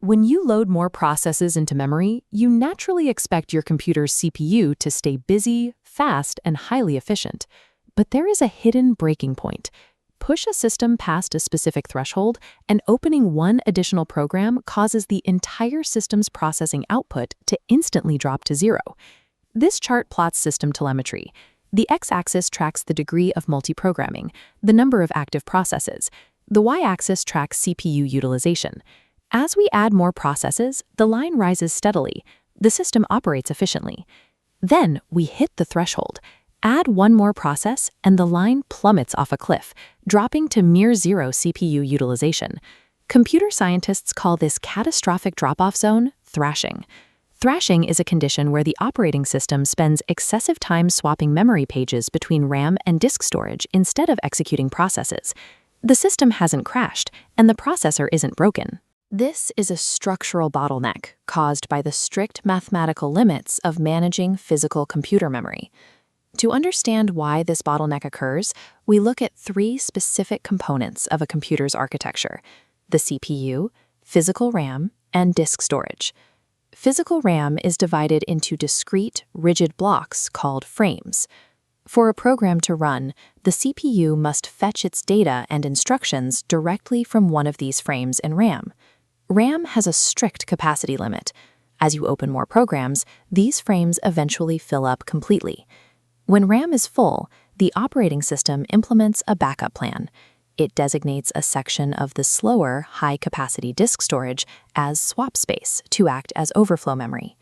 When you load more processes into memory, you naturally expect your computer's CPU to stay busy, fast, and highly efficient. But there is a hidden breaking point. Push a system past a specific threshold, and opening one additional program causes the entire system's processing output to instantly drop to zero. This chart plots system telemetry. The x-axis tracks the degree of multiprogramming, the number of active processes. The y-axis tracks CPU utilization. As we add more processes, the line rises steadily. The system operates efficiently. Then we hit the threshold. Add one more process, and the line plummets off a cliff, dropping to near zero CPU utilization. Computer scientists call this catastrophic drop-off zone thrashing. Thrashing is a condition where the operating system spends excessive time swapping memory pages between RAM and disk storage instead of executing processes. The system hasn't crashed, and the processor isn't broken. This is a structural bottleneck caused by the strict mathematical limits of managing physical computer memory. To understand why this bottleneck occurs, we look at three specific components of a computer's architecture: the CPU, physical RAM, and disk storage. Physical RAM is divided into discrete, rigid blocks called frames. For a program to run, the CPU must fetch its data and instructions directly from one of these frames in RAM. RAM has a strict capacity limit. As you open more programs, these frames eventually fill up completely. When RAM is full, the operating system implements a backup plan. It designates a section of the slower, high-capacity disk storage as swap space to act as overflow memory.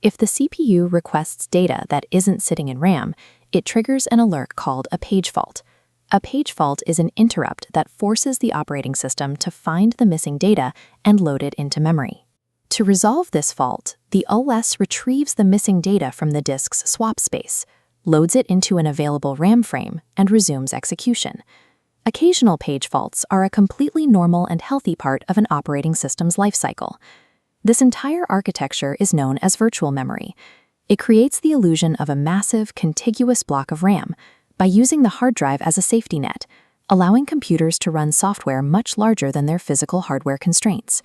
If the CPU requests data that isn't sitting in RAM, it triggers an alert called a page fault. A page fault is an interrupt that forces the operating system to find the missing data and load it into memory. To resolve this fault, the OS retrieves the missing data from the disk's swap space, loads it into an available RAM frame, and resumes execution. Occasional page faults are a completely normal and healthy part of an operating system's lifecycle. This entire architecture is known as virtual memory. It creates the illusion of a massive, contiguous block of RAM by using the hard drive as a safety net, allowing computers to run software much larger than their physical hardware constraints.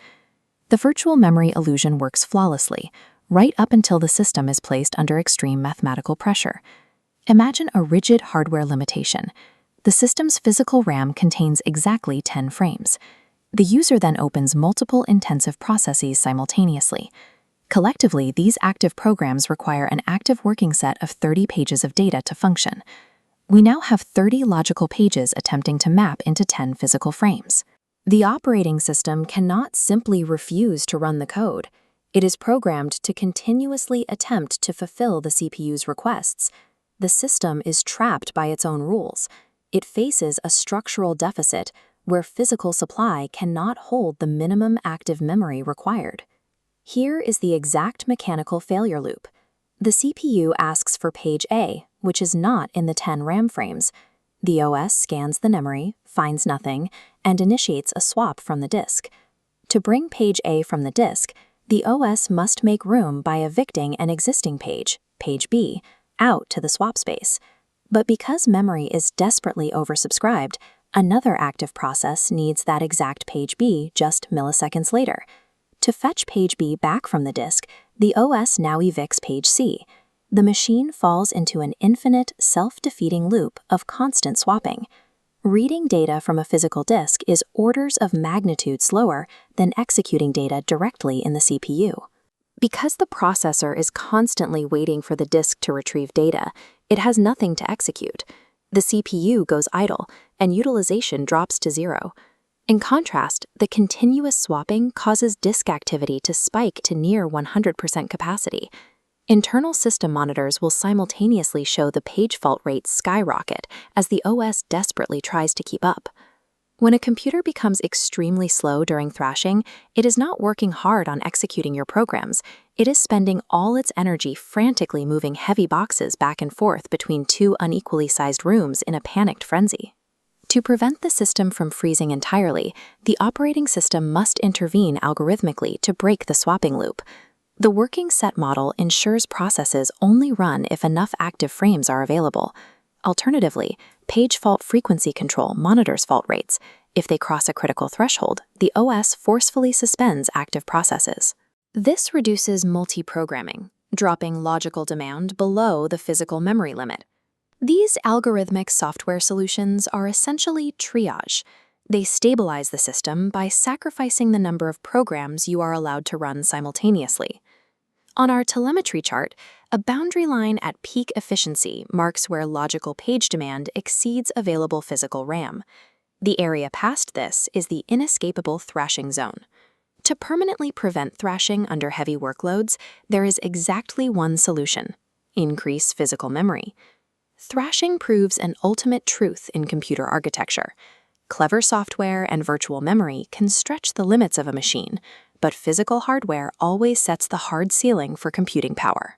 The virtual memory illusion works flawlessly, right up until the system is placed under extreme mathematical pressure. Imagine a rigid hardware limitation. The system's physical RAM contains exactly 10 frames. The user then opens multiple intensive processes simultaneously. Collectively, these active programs require an active working set of 30 pages of data to function. We now have 30 logical pages attempting to map into 10 physical frames. The operating system cannot simply refuse to run the code. It is programmed to continuously attempt to fulfill the CPU's requests. The system is trapped by its own rules. It faces a structural deficit where physical supply cannot hold the minimum active memory required. Here is the exact mechanical failure loop. The CPU asks for page A, which is not in the 10 RAM frames. The OS scans the memory, finds nothing, and initiates a swap from the disk. To bring page A from the disk, the OS must make room by evicting an existing page, page B, out to the swap space. But because memory is desperately oversubscribed, another active process needs that exact page B just milliseconds later. To fetch page B back from the disk, the OS now evicts page C. The machine falls into an infinite, self-defeating loop of constant swapping. Reading data from a physical disk is orders of magnitude slower than executing data directly in the CPU. Because the processor is constantly waiting for the disk to retrieve data, it has nothing to execute. The CPU goes idle, and utilization drops to zero. In contrast, the continuous swapping causes disk activity to spike to near 100% capacity. Internal system monitors will simultaneously show the page fault rate skyrocket as the OS desperately tries to keep up. When a computer becomes extremely slow during thrashing, it is not working hard on executing your programs. It is spending all its energy frantically moving heavy boxes back and forth between two unequally sized rooms in a panicked frenzy. To prevent the system from freezing entirely, the operating system must intervene algorithmically to break the swapping loop. The working set model ensures processes only run if enough active frames are available. Alternatively, Page fault frequency control monitors fault rates. If they cross a critical threshold, the OS forcefully suspends active processes. This reduces multi-programming, dropping logical demand below the physical memory limit. These algorithmic software solutions are essentially triage. They stabilize the system by sacrificing the number of programs you are allowed to run simultaneously. On our telemetry chart, a boundary line at peak efficiency marks where logical page demand exceeds available physical RAM. The area past this is the inescapable thrashing zone. To permanently prevent thrashing under heavy workloads, there is exactly one solution: increase physical memory. Thrashing proves an ultimate truth in computer architecture. Clever software and virtual memory can stretch the limits of a machine, but physical hardware always sets the hard ceiling for computing power.